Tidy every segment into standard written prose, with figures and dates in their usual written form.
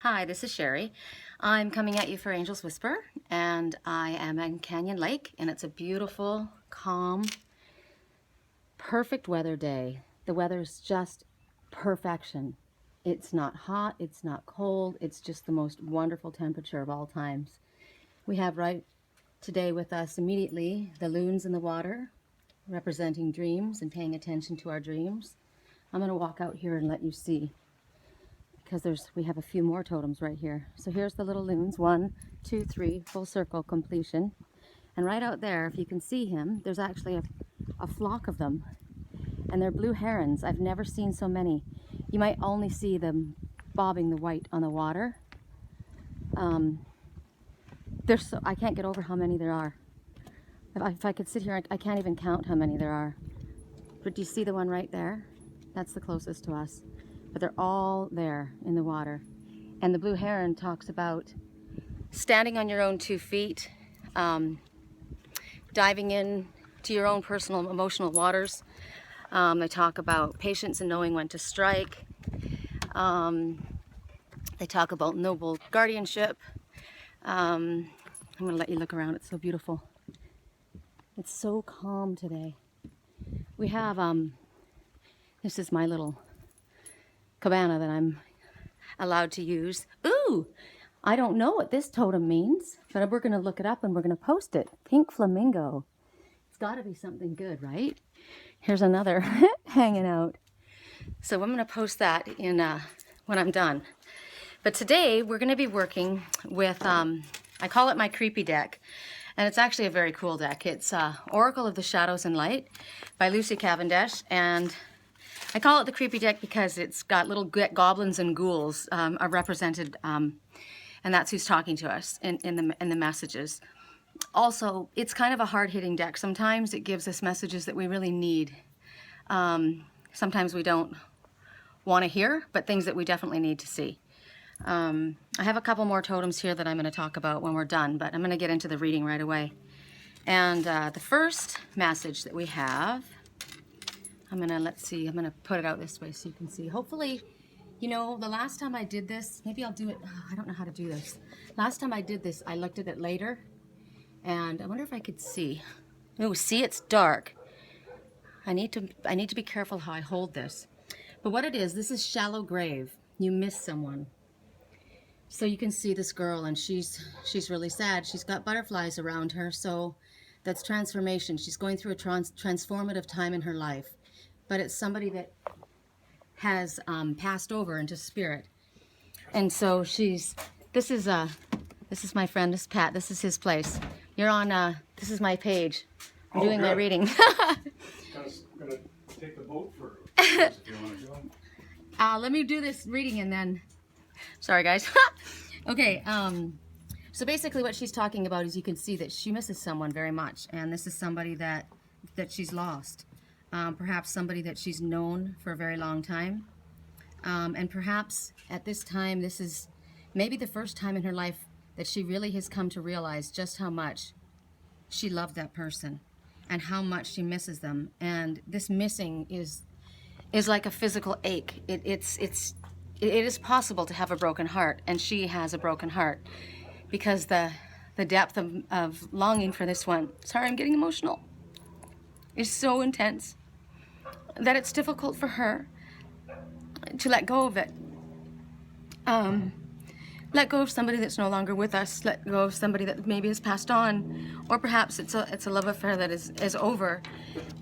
Hi, this is Sherry. I'm coming at you for Angel's Whisper, and I am in Canyon Lake, and it's a beautiful, calm, perfect weather day. The weather's just perfection. It's not hot, it's not cold, it's just the most wonderful temperature of all times. We have right today with us immediately the loons in the water, representing dreams and paying attention to our dreams. I'm going to walk out here and let you see, because we have a few more totems right here. So here's the little loons, 1, 2, 3, full circle completion. And right out there, if you can see him, there's actually a flock of them. And they're blue herons. I've never seen so many. You might only see them bobbing the white on the water. I can't get over how many there are. If I could sit here, I can't even count how many there are. But do you see the one right there? That's the closest to us. But they're all there in the water. And the blue heron talks about standing on your own 2 feet, diving in to your own personal emotional waters. They talk about patience and knowing when to strike. They talk about noble guardianship. I'm going to let you look around. It's so beautiful. It's so calm today. We have, this is my little cabana that I'm allowed to use. Ooh, I don't know what this totem means, but we're going to look it up and we're going to post it. Pink flamingo. It's got to be something good, right? Here's another hanging out. So I'm going to post that in when I'm done. But today we're going to be working with, I call it my creepy deck. And it's actually a very cool deck. It's Oracle of the Shadows and Light by Lucy Cavendish. And I call it the creepy deck because it's got little goblins and ghouls are represented, and that's who's talking to us in the messages. Also, it's kind of a hard-hitting deck. Sometimes it gives us messages that we really need. Sometimes we don't want to hear, but things that we definitely need to see. I have a couple more totems here that I'm going to talk about when we're done, but I'm going to get into the reading right away. And the first message that we have, I'm going to put it out this way so you can see. Hopefully, you know, the last time I did this, maybe I'll do it, I don't know how to do this. Last time I did this, I looked at it later, and I wonder if I could see. Oh, see, it's dark. I need to be careful how I hold this. But what it is, this is shallow grave. You miss someone. So you can see this girl, and she's really sad. She's got butterflies around her, so that's transformation. She's going through a transformative time in her life. But it's somebody that has passed over into spirit. And so this is my friend, this is Pat. This is his place. You're on, this is my page. I'm doing my reading. I'm gonna take the boat for if you want to go. Let me do this reading and then, sorry guys. Okay, so basically what she's talking about is you can see that she misses someone very much, and this is somebody that she's lost. Perhaps somebody that she's known for a very long time. And perhaps at this time, this is maybe the first time in her life that she really has come to realize just how much she loved that person and how much she misses them. And this missing is like a physical ache. It is possible to have a broken heart, and she has a broken heart because the depth of longing for this one, sorry, I'm getting emotional, is so intense that it's difficult for her to let go of it. Let go of somebody that's no longer with us, let go of somebody that maybe has passed on, or perhaps it's a love affair that is over.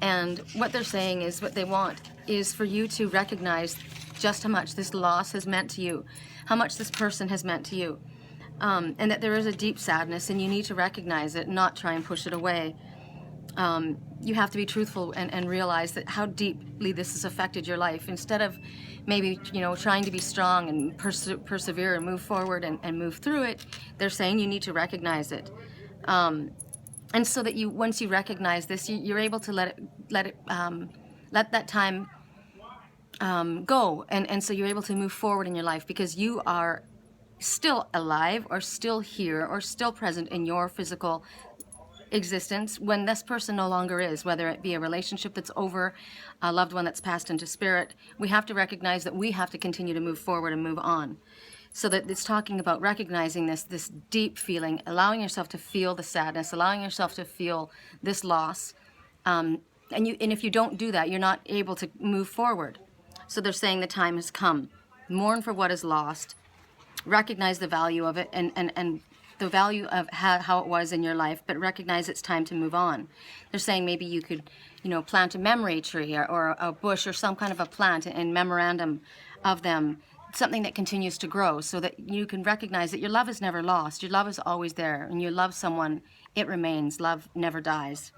And what they're saying is, what they want is for you to recognize just how much this loss has meant to you, how much this person has meant to you, and that there is a deep sadness, and you need to recognize it, not try and push it away. You have to be truthful and realize that how deeply this has affected your life. Instead of maybe, you know, trying to be strong and persevere and move forward and move through it, they're saying you need to recognize it. And so that once you recognize this, you're able to let that time go. And so you're able to move forward in your life because you are still alive or still here or still present in your physical existence when this person no longer is, whether it be a relationship that's over, a loved one that's passed into spirit. We have to recognize that we have to continue to move forward and move on. So that it's talking about recognizing this deep feeling, allowing yourself to feel the sadness, allowing yourself to feel this loss. And if you don't do that, you're not able to move forward. So they're saying the time has come. Mourn for what is lost. Recognize the value of it and the value of how it was in your life, but recognize it's time to move on. They're saying maybe you could, plant a memory tree or a bush or some kind of a plant in memorandum of them, something that continues to grow, so that you can recognize that your love is never lost. Your love is always there. And you love someone, it remains. Love never dies.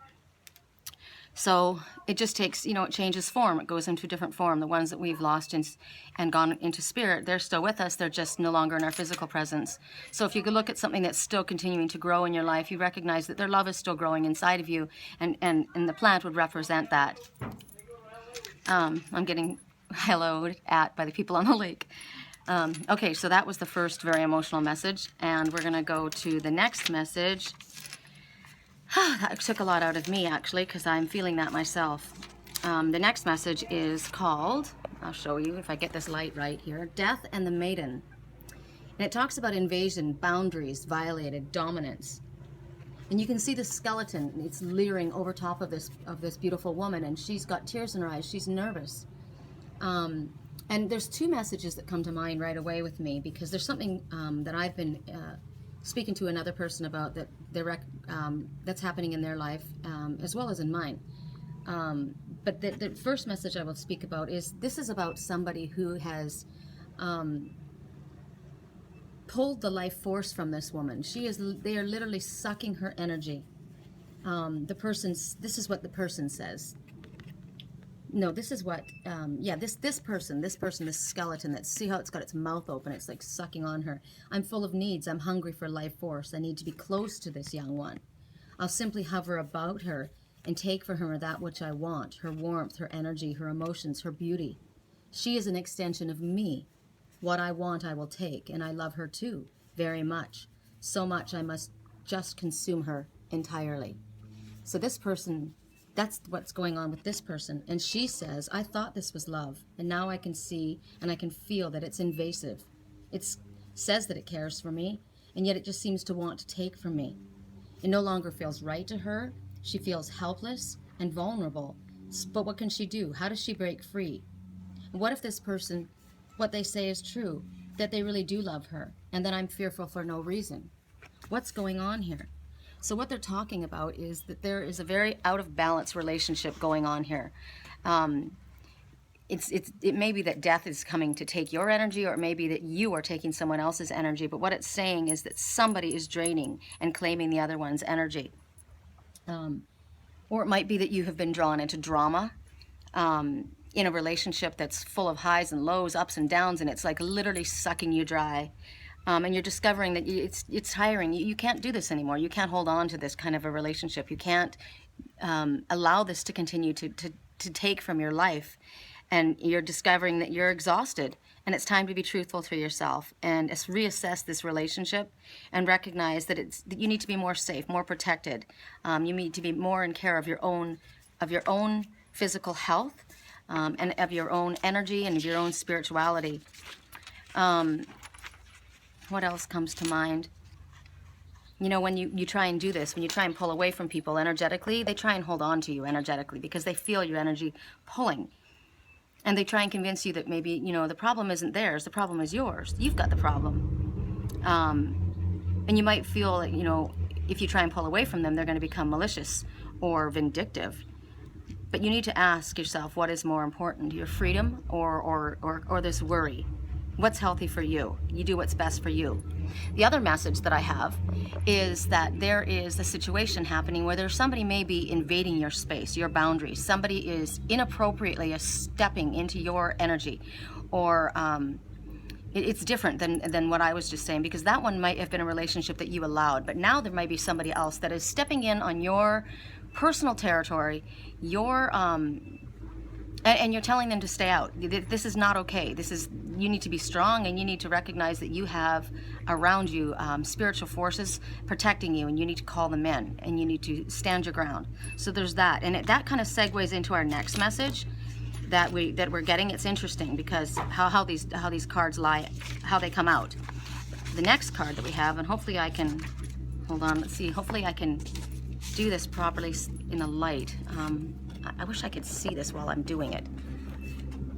So it just takes, it changes form. It goes into a different form. The ones that we've lost and gone into spirit, they're still with us. They're just no longer in our physical presence. So if you could look at something that's still continuing to grow in your life, you recognize that their love is still growing inside of you, and the plant would represent that. I'm getting helloed at by the people on the lake. Okay, so that was the first very emotional message, and we're going to go to the next message. That took a lot out of me, actually, because I'm feeling that myself. The next message is called, I'll show you if I get this light right here, Death and the Maiden. And it talks about invasion, boundaries violated, dominance. And you can see the skeleton, it's leering over top of this beautiful woman, and she's got tears in her eyes. She's nervous. And there's two messages that come to mind right away with me, because there's something that I've been speaking to another person about that's happening in their life, as well as in mine. But the first message I will speak about this is about somebody who has pulled the life force from this woman. They are literally sucking her energy. This is what the person says. No, this is what, this person, this skeleton, see how it's got its mouth open, it's like sucking on her. I'm full of needs, I'm hungry for life force, I need to be close to this young one. I'll simply hover about her and take from her that which I want, her warmth, her energy, her emotions, her beauty. She is an extension of me. What I want I will take, and I love her too, very much. So much I must just consume her entirely. So this person, that's what's going on with this person. And she says, I thought this was love, and now I can see and I can feel that it's invasive. It says that it cares for me, and yet it just seems to want to take from me. It no longer feels right to her. She feels helpless and vulnerable. But what can she do? How does she break free? And what if this person, what they say is true, that they really do love her, and that I'm fearful for no reason? What's going on here? So what they're talking about is that there is a very out of balance relationship going on here. It may be that death is coming to take your energy, or it may be that you are taking someone else's energy, but what it's saying is that somebody is draining and claiming the other one's energy. Or it might be that you have been drawn into drama in a relationship that's full of highs and lows, ups and downs, and it's like literally sucking you dry. And you're discovering that it's tiring. You can't do this anymore. You can't hold on to this kind of a relationship. You can't allow this to continue to take from your life. And you're discovering that you're exhausted, and it's time to be truthful to yourself and reassess this relationship and recognize that that you need to be more safe, more protected. You need to be more in care of your own physical health, and of your own energy and of your own spirituality. What else comes to mind? When you try and do this, when you try and pull away from people energetically, they try and hold on to you energetically because they feel your energy pulling. And they try and convince you that maybe, the problem isn't theirs, the problem is yours. You've got the problem. And you might feel that, if you try and pull away from them, they're going to become malicious or vindictive. But you need to ask yourself, what is more important, your freedom or this worry? What's healthy for you? You do what's best for you. The other message that I have is that there is a situation happening where there's somebody maybe invading your space, your boundaries. Somebody is inappropriately stepping into your energy, or it's different than what I was just saying, because that one might have been a relationship that you allowed, but now there might be somebody else that is stepping in on your personal territory, and you're telling them to stay out. This is not okay. You need to be strong, and you need to recognize that you have around you spiritual forces protecting you, and you need to call them in, and you need to stand your ground. So there's that. And that kind of segues into our next message. that we're getting. It's interesting because how these cards lie, how they come out. The next card that we have, and hopefully I can, hold on, let's see, hopefully I can do this properly in the light. I wish I could see this while I'm doing it.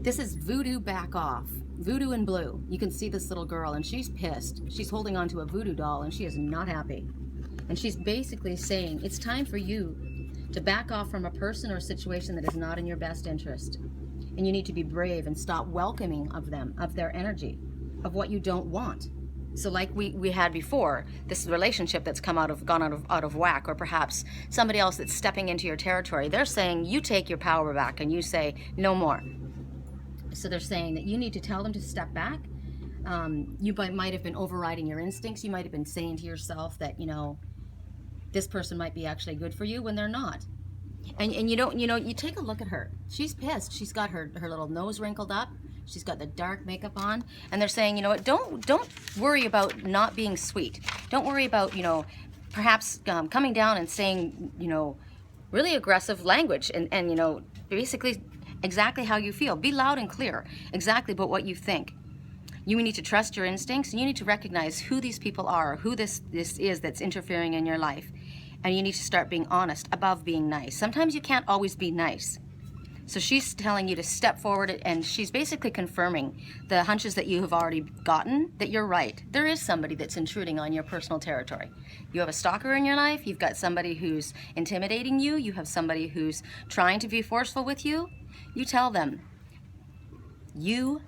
This is Voodoo Back Off. Voodoo in blue. You can see this little girl, and she's pissed. She's holding on to a voodoo doll, and she is not happy. And she's basically saying, it's time for you to back off from a person or situation that is not in your best interest. And you need to be brave and stop welcoming of them, of their energy, of what you don't want. So like we had before, this relationship that's gone out of whack, or perhaps somebody else that's stepping into your territory, they're saying you take your power back and you say no more. So they're saying that you need to tell them to step back. You might have been overriding your instincts. You might have been saying to yourself that, you know, this person might be actually good for you when they're not. And you take a look at her. She's pissed. She's got her little nose wrinkled up. She's got the dark makeup on, and they're saying, you know what, don't worry about not being sweet. Don't worry about, you know, perhaps coming down and saying, you know, really aggressive language and you know, basically exactly how you feel. Be loud and clear exactly about what you think. You need to trust your instincts, and you need to recognize who these people are, who this is that's interfering in your life. And you need to start being honest above being nice. Sometimes you can't always be nice. So she's telling you to step forward, and she's basically confirming the hunches that you have already gotten, that you're right. There is somebody that's intruding on your personal territory. You have a stalker in your life, you've got somebody who's intimidating you, you have somebody who's trying to be forceful with you. You tell them, you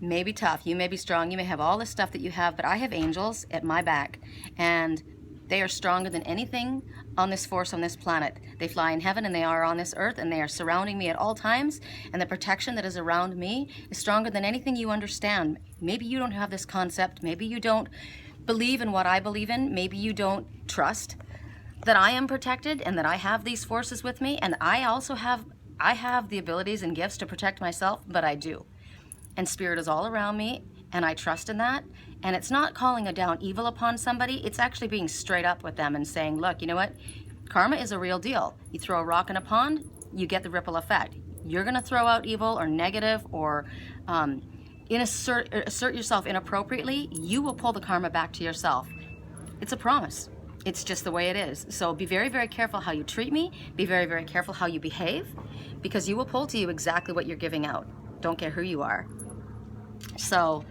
may be tough, you may be strong, you may have all the stuff that you have, but I have angels at my back, and they are stronger than anything on this force on this planet. They fly in heaven and they are on this earth, and they are surrounding me at all times, and the protection that is around me is stronger than anything you understand. Maybe you don't have this concept, maybe you don't believe in what I believe in, maybe you don't trust that I am protected and that I have these forces with me, and I have the abilities and gifts to protect myself, but I do. And spirit is all around me, and I trust in that. And it's not calling down evil upon somebody, it's actually being straight up with them and saying, look, you know what? Karma is a real deal. You throw a rock in a pond, you get the ripple effect. You're gonna throw out evil or negative or assert yourself inappropriately, you will pull the karma back to yourself. It's a promise. It's just the way it is. So be very, very careful how you treat me. Be very, very careful how you behave, because you will pull to you exactly what you're giving out. Don't care who you are. So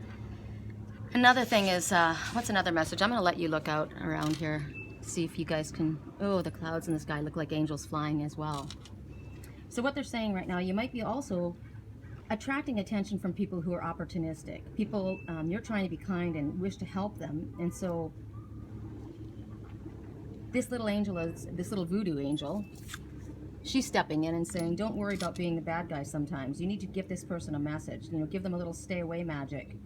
another thing is, what's another message? I'm going to let you look out around here, see if you guys can, oh, the clouds in the sky look like angels flying as well. So what they're saying right now, you might be also attracting attention from people who are opportunistic. People, you're trying to be kind and wish to help them, and so this little angel, this little voodoo angel, she's stepping in and saying, don't worry about being the bad guy sometimes. You need to give this person a message. You know, give them a little stay away magic.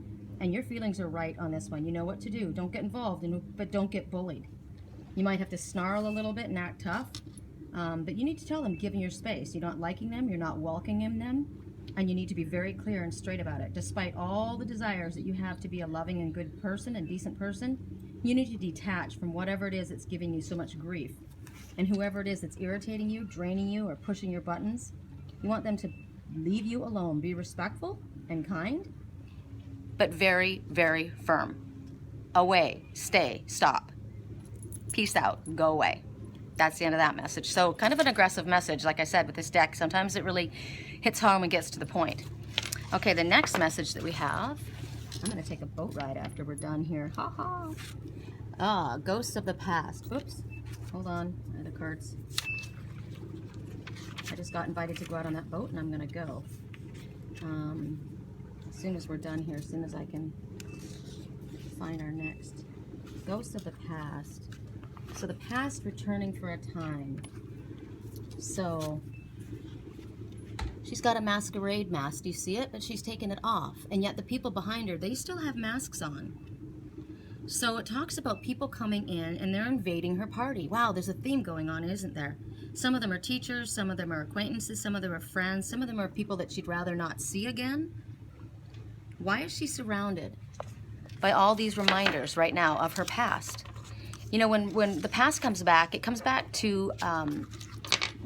And your feelings are right on this one. You know what to do. Don't get involved, but don't get bullied. You might have to snarl a little bit and act tough, but you need to tell them, give them your space. You're not liking them, you're not welcoming them, and you need to be very clear and straight about it. Despite all the desires that you have to be a loving and good person and decent person, you need to detach from whatever it is that's giving you so much grief. And whoever it is that's irritating you, draining you, or pushing your buttons, you want them to leave you alone. Be respectful and kind, but very, very firm. Away, stay, stop. Peace out, go away. That's the end of that message. So kind of an aggressive message, like I said, with this deck. Sometimes it really hits home and gets to the point. Okay, the next message that we have, I'm going to take a boat ride after we're done here. Ha ha. Ah, ghosts of the past. Oops. Hold on. The cards. I just got invited to go out on that boat, and I'm going to go. As soon as we're done here, as soon as I can find our next. Ghosts of the past. So the past returning for a time. So she's got a masquerade mask. Do you see it? But she's taken it off. And yet the people behind her, they still have masks on. So it talks about people coming in and they're invading her party. Wow, there's a theme going on, isn't there? Some of them are teachers, some of them are acquaintances, some of them are friends, some of them are people that she'd rather not see again. Why is she surrounded by all these reminders right now of her past? You know, when the past comes back, it comes back to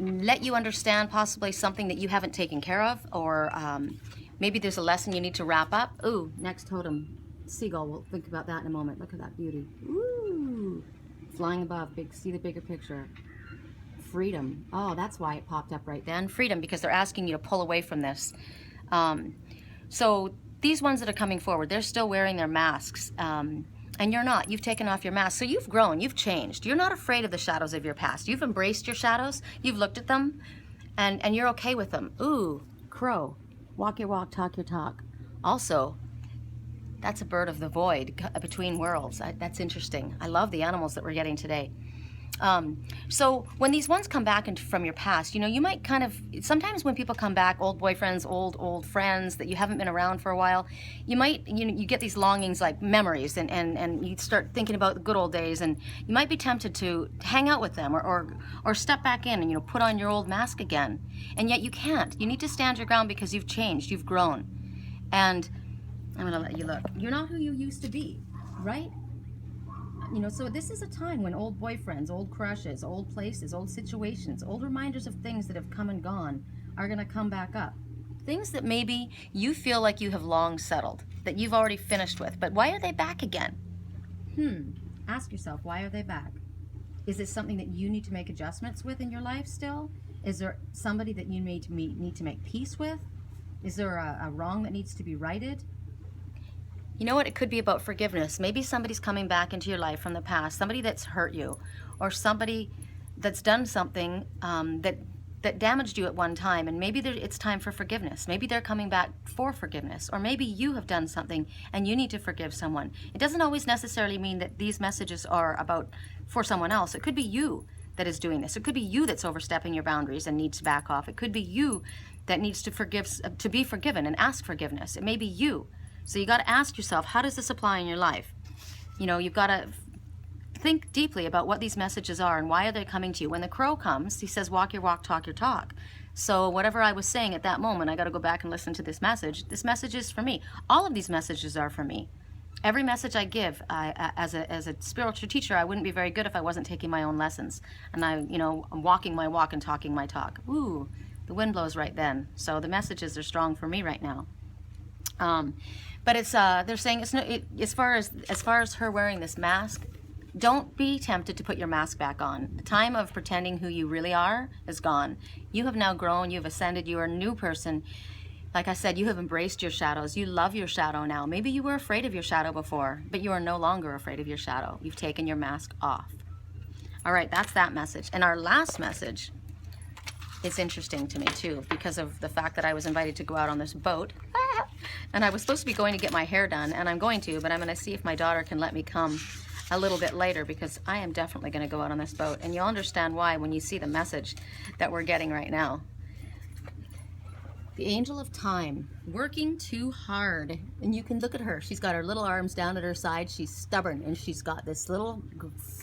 let you understand possibly something that you haven't taken care of, or maybe there's a lesson you need to wrap up. Ooh, next totem, seagull. We'll think about that in a moment. Look at that beauty. Ooh, flying above. Big. See the bigger picture. Freedom. Oh, that's why it popped up right then. Freedom, because they're asking you to pull away from this. So these ones that are coming forward, they're still wearing their masks. And you're not. You've taken off your mask. So you've grown. You've changed. You're not afraid of the shadows of your past. You've embraced your shadows. You've looked at them. And you're okay with them. Ooh, crow. Walk your walk, talk your talk. Also, that's a bird of the void, between worlds. That's interesting. I love the animals that we're getting today. So when these ones come back from your past, you know, you might kind of, sometimes when people come back, old boyfriends, old friends that you haven't been around for a while, you might, you get these longings, like memories, and you start thinking about the good old days, and you might be tempted to hang out with them, or step back in and, you know, put on your old mask again. And yet you can't. You need to stand your ground, because you've changed, you've grown. And I'm gonna let you look. You're not who you used to be, right? You know, so this is a time when old boyfriends, old crushes, old places, old situations, old reminders of things that have come and gone are going to come back up. Things that maybe you feel like you have long settled, that you've already finished with, but why are they back again? Ask yourself, why are they back? Is it something that you need to make adjustments with in your life still? Is there somebody that you need to make peace with? Is there a wrong that needs to be righted? You know what? It could be about forgiveness. Maybe somebody's coming back into your life from the past, somebody that's hurt you, or somebody that's done something that damaged you at one time, and maybe it's time for forgiveness. Maybe they're coming back for forgiveness, or maybe you have done something and you need to forgive someone. It doesn't always necessarily mean that these messages are about for someone else. It could be you that is doing this. It could be you that's overstepping your boundaries and needs to back off. It could be you that needs to be forgiven and ask forgiveness. It may be you. So you got to ask yourself, how does this apply in your life? You know, you've got to think deeply about what these messages are and why are they coming to you. When the crow comes, he says, walk your walk, talk your talk. So whatever I was saying at that moment, I got to go back and listen to this message. This message is for me. All of these messages are for me. Every message I give, as a spiritual teacher, I wouldn't be very good if I wasn't taking my own lessons. And I'm walking my walk and talking my talk. Ooh, the wind blows right then. So the messages are strong for me right now. But it's they're saying it's no, as far as her wearing this mask, don't be tempted to put your mask back on. The time of pretending who you really are is gone. You have now grown, you've ascended, you are a new person. Like I said, you have embraced your shadows. You love your shadow now. Maybe you were afraid of your shadow before, but you are no longer afraid of your shadow. You've taken your mask off. All right, that's that message. And our last message is interesting to me too, because of the fact that I was invited to go out on this boat. And I was supposed to be going to get my hair done, and I'm going to, but I'm going to see if my daughter can let me come a little bit later, because I am definitely going to go out on this boat. And you'll understand why when you see the message that we're getting right now. The angel of time, working too hard. And you can look at her. She's got her little arms down at her side. She's stubborn, and she's got this little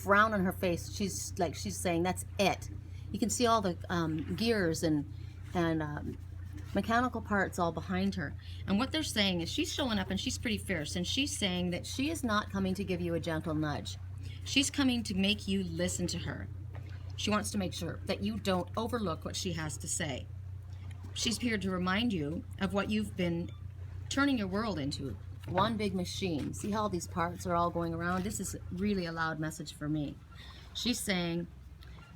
frown on her face. She's saying, that's it. You can see all the gears and mechanical parts all behind her. And what they're saying is she's showing up and she's pretty fierce, and she's saying that she is not coming to give you a gentle nudge. She's coming to make you listen to her. She wants to make sure that you don't overlook what she has to say. She's here to remind you of what you've been turning your world into. One big machine. See how these parts are all going around? This is really a loud message for me. She's saying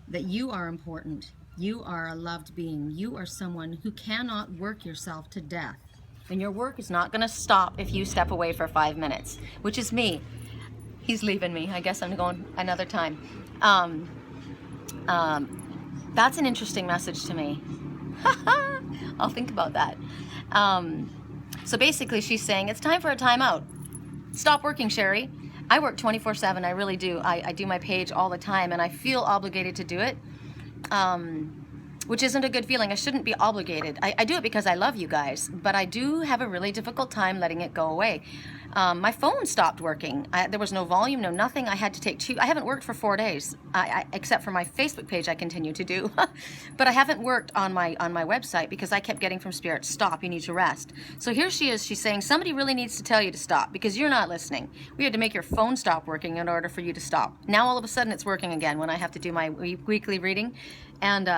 that you are important. You are a loved being. You are someone who cannot work yourself to death. And your work is not going to stop if you step away for 5 minutes, which is me. He's leaving me. I guess I'm going another time. That's an interesting message to me. I'll think about that. So basically she's saying it's time for a timeout. Stop working, Sherry. I work 24/7. I really do. I do my page all the time, and I feel obligated to do it. Which isn't a good feeling. I shouldn't be obligated. I do it because I love you guys, but I do have a really difficult time letting it go away. My phone stopped working. There was no volume, no nothing. I had to take I haven't worked for 4 days, except for my Facebook page I continue to do. But I haven't worked on my website because I kept getting from Spirit, stop, you need to rest. So here she is, she's saying somebody really needs to tell you to stop because you're not listening. We had to make your phone stop working in order for you to stop. Now all of a sudden it's working again when I have to do my weekly reading. And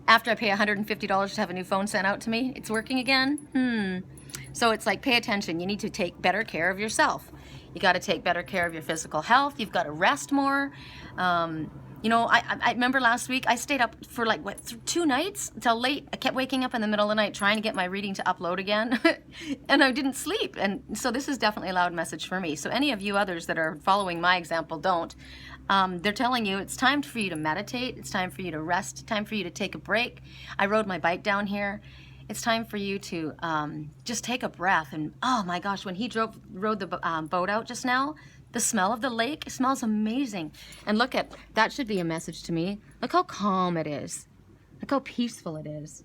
after I pay $150 to have a new phone sent out to me, it's working again? So it's like, pay attention. You need to take better care of yourself. You got to take better care of your physical health. You've got to rest more. You know, I remember last week I stayed up for like, what, 2 nights till late. I kept waking up in the middle of the night trying to get my reading to upload again. And I didn't sleep. And so this is definitely a loud message for me. So any of you others that are following my example don't. They're telling you it's time for you to meditate. It's time for you to rest. Time for you to take a break. I rode my bike down here. It's time for you to just take a breath. And oh my gosh, when he rode the boat out just now, the smell of the lake, it smells amazing. And look at, that should be a message to me. Look how calm it is. Look how peaceful it is.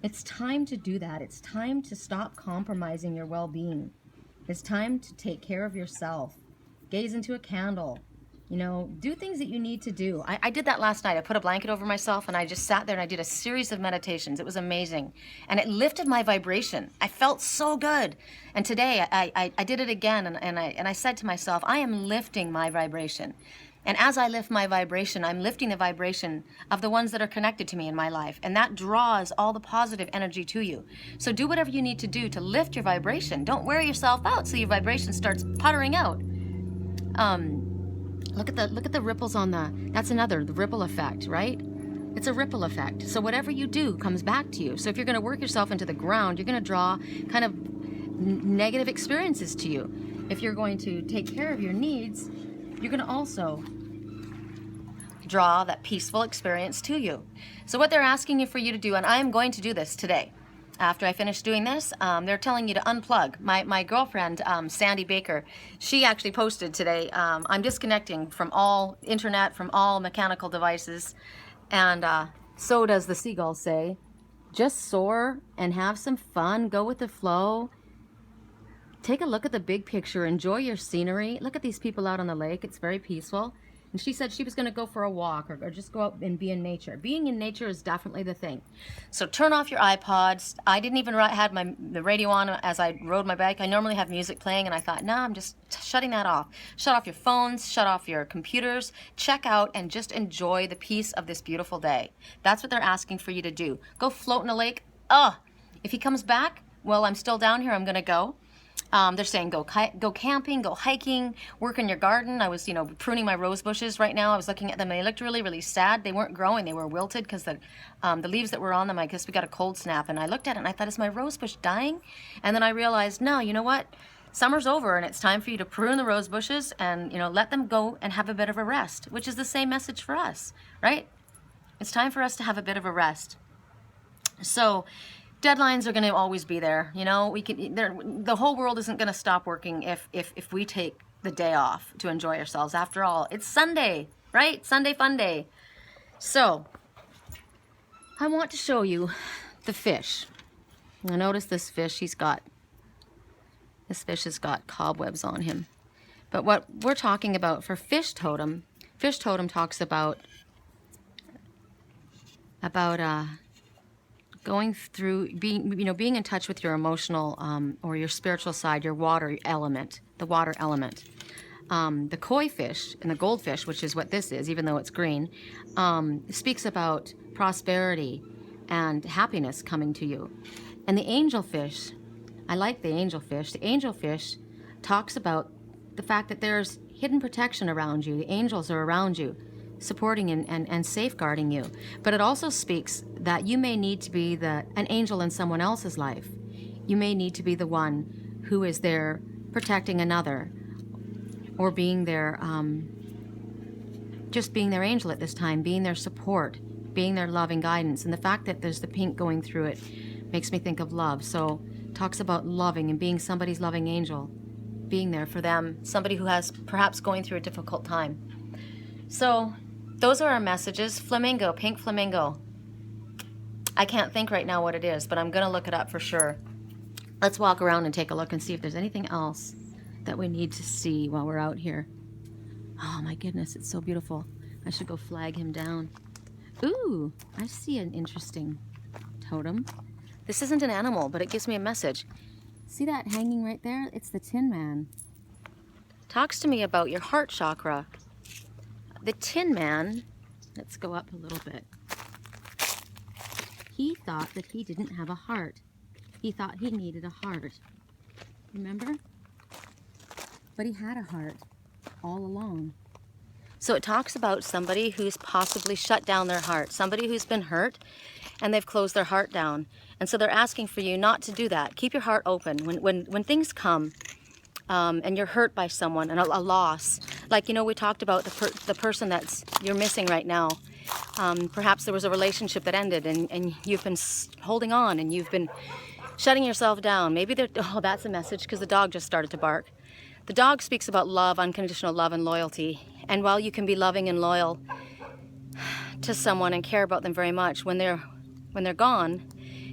It's time to do that. It's time to stop compromising your well-being. It's time to take care of yourself. Gaze into a candle. You know, do things that you need to do. I did that last night. I put a blanket over myself and I just sat there and I did a series of meditations. It was amazing. And it lifted my vibration. I felt so good. And today I did it again and I said to myself, I am lifting my vibration. And as I lift my vibration, I'm lifting the vibration of the ones that are connected to me in my life. And that draws all the positive energy to you. So do whatever you need to do to lift your vibration. Don't wear yourself out so your vibration starts puttering out. Look at the ripples on that's the ripple effect, right? It's a ripple effect. So whatever you do comes back to you. So if you're going to work yourself into the ground, you're going to draw kind of negative experiences to you. If you're going to take care of your needs, you're going to also draw that peaceful experience to you. So what they're asking for you to do, and I am going to do this today. After I finish doing this, they're telling you to unplug. My girlfriend, Sandy Baker, she actually posted today, I'm disconnecting from all internet, from all mechanical devices. And so does the seagull say, just soar and have some fun, go with the flow. Take a look at the big picture, enjoy your scenery. Look at these people out on the lake, it's very peaceful. And she said she was going to go for a walk or just go out and be in nature. Being in nature is definitely the thing. So turn off your iPods. I didn't even have the radio on as I rode my bike. I normally have music playing, and I thought, no, I'm just shutting that off. Shut off your phones, shut off your computers, check out, and just enjoy the peace of this beautiful day. That's what they're asking for you to do. Go float in a lake. If he comes back, well, I'm still down here. I'm going to go. They're saying go camping, go hiking, work in your garden. I was, pruning my rose bushes right now. I was looking at them and they looked really, really sad. They weren't growing. They were wilted because the leaves that were on them, I guess we got a cold snap. And I looked at it and I thought, is my rose bush dying? And then I realized, no, you know what? Summer's over and it's time for you to prune the rose bushes and, let them go and have a bit of a rest, which is the same message for us, right? It's time for us to have a bit of a rest. So deadlines are going to always be there. The whole world isn't going to stop working if we take the day off to enjoy ourselves. After all, it's Sunday, right? Sunday fun day. So I want to show you the fish. Now notice this fish, this fish has got cobwebs on him. But what we're talking about for fish totem talks about going through, being in touch with your emotional or your spiritual side, your water element, the water element. The koi fish and the goldfish, which is what this is, even though it's green, speaks about prosperity and happiness coming to you. And the angelfish, I like the angelfish. The angelfish talks about the fact that there's hidden protection around you. The angels are around you, supporting and safeguarding you. But it also speaks that you may need to be an angel in someone else's life. You may need to be the one who is there protecting another, or being there, just being their angel at this time, being their support, being their loving guidance. And the fact that there's the pink going through it makes me think of love. So it talks about loving and being somebody's loving angel, being there for them, somebody who has perhaps going through a difficult time. So those are our messages. Flamingo, pink flamingo. I can't think right now what it is, but I'm going to look it up for sure. Let's walk around and take a look and see if there's anything else that we need to see while we're out here. Oh my goodness, it's so beautiful. I should go flag him down. Ooh, I see an interesting totem. This isn't an animal, but it gives me a message. See that hanging right there? It's the Tin Man. Talks to me about your heart chakra. The Tin Man, let's go up a little bit. he thought that he didn't have a heart. He thought he needed a heart. Remember? But he had a heart all along. So it talks about somebody who's possibly shut down their heart, somebody who's been hurt and they've closed their heart down. And so they're asking for you not to do that. Keep your heart open. When things come and you're hurt by someone and a loss, like, you know, we talked about the person that's you're missing right now. Perhaps there was a relationship that ended and you've been holding on and you've been shutting yourself down. Maybe oh, that's a message because the dog just started to bark. The dog speaks about love, unconditional love and loyalty. And while you can be loving and loyal to someone and care about them very much, when they're gone,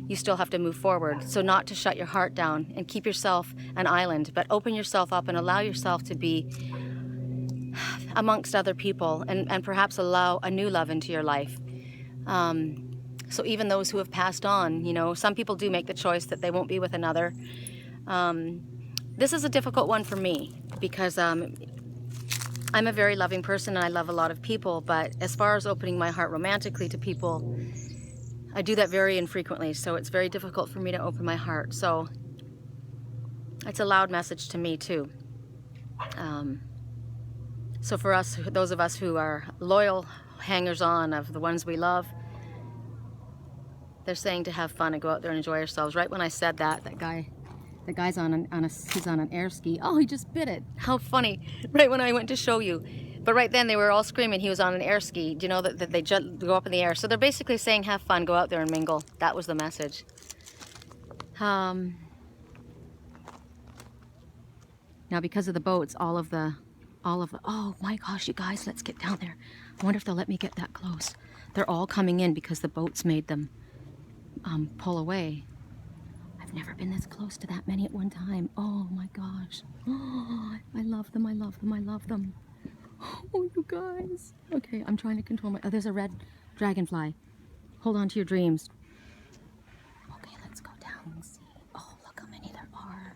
you still have to move forward. So not to shut your heart down and keep yourself an island, but open yourself up and allow yourself to be amongst other people and perhaps allow a new love into your life. So even those who have passed on, you know, some people do make the choice that they won't be with another. This is a difficult one for me because I'm a very loving person and I love a lot of people, but as far as opening my heart romantically to people, I do that very infrequently, so it's very difficult for me to open my heart. So it's a loud message to me too. So for us, those of us who are loyal hangers-on of the ones we love, they're saying to have fun and go out there and enjoy ourselves. Right when I said that, the guy's he's on an air ski. Oh, he just bit it. How funny. Right when I went to show you. But right then they were all screaming he was on an air ski. Do you know that they just go up in the air? So they're basically saying have fun, go out there and mingle. That was the message. Now because of the boats, all of the, oh my gosh, you guys, let's get down there. I wonder if they'll let me get that close. They're all coming in because the boats made them pull away. I've never been this close to that many at one time. Oh my gosh. Oh, I love them, I love them, I love them. Oh, you guys. Okay, I'm trying to control my... Oh, there's a red dragonfly. Hold on to your dreams. Okay, let's go down and see. Oh, look how many there are.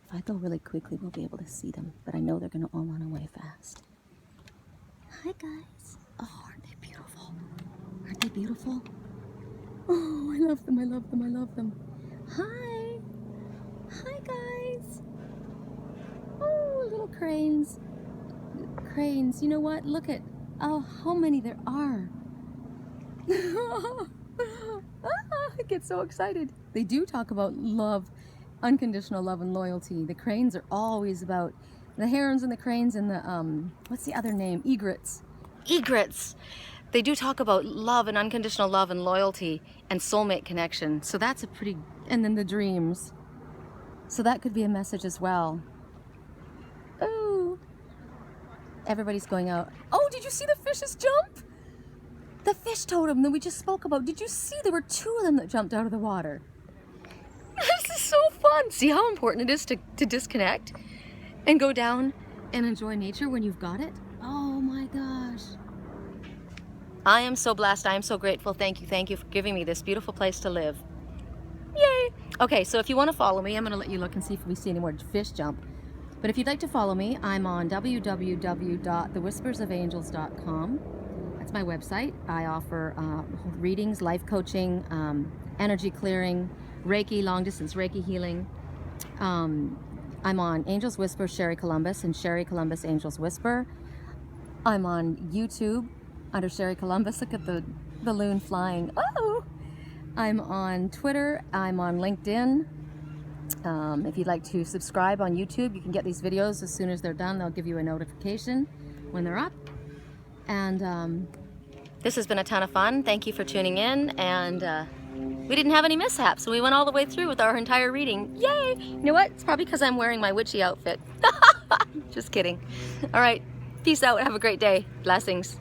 If I go really quickly, we'll be able to see them. But I know they're going to all run away fast. Hi, guys. Oh, aren't they beautiful? Aren't they beautiful? Oh, I love them, I love them, I love them. Hi. Hi, guys. Oh, little cranes. Cranes, you know what? Look at, oh, how many there are. I get so excited. They do talk about love, unconditional love and loyalty. The cranes are always about, the herons and the cranes and the, what's the other name? Egrets. Egrets. They do talk about love and unconditional love and loyalty and soulmate connection. So that's a pretty, and then the dreams. So that could be a message as well. Oh, everybody's going out. Oh, did you see the fishes jump? The fish totem that we just spoke about. Did you see there were 2 of them that jumped out of the water? This is so fun. See how important it is to disconnect and go down and enjoy nature when you've got it? Oh my gosh. I am so blessed. I am so grateful. Thank you for giving me this beautiful place to live. Yay! Okay, so if you want to follow me, I'm going to let you look and see if we see any more fish jump. But if you'd like to follow me, I'm on www.thewhispersofangels.com. That's my website. I offer readings, life coaching, energy clearing, Reiki, long distance Reiki healing. I'm on Angels Whisper Sherry Columbus and Sherry Columbus Angels Whisper. I'm on YouTube under Sherry Columbus. Look at the loon flying. Oh! I'm on Twitter. I'm on LinkedIn. If you'd like to subscribe on YouTube, you can get these videos as soon as they're done. They'll give you a notification when they're up. And this has been a ton of fun. Thank you for tuning in. And we didn't have any mishaps, so we went all the way through with our entire reading. Yay! You know what? It's probably because I'm wearing my witchy outfit. Just kidding. All right. Peace out. Have a great day. Blessings.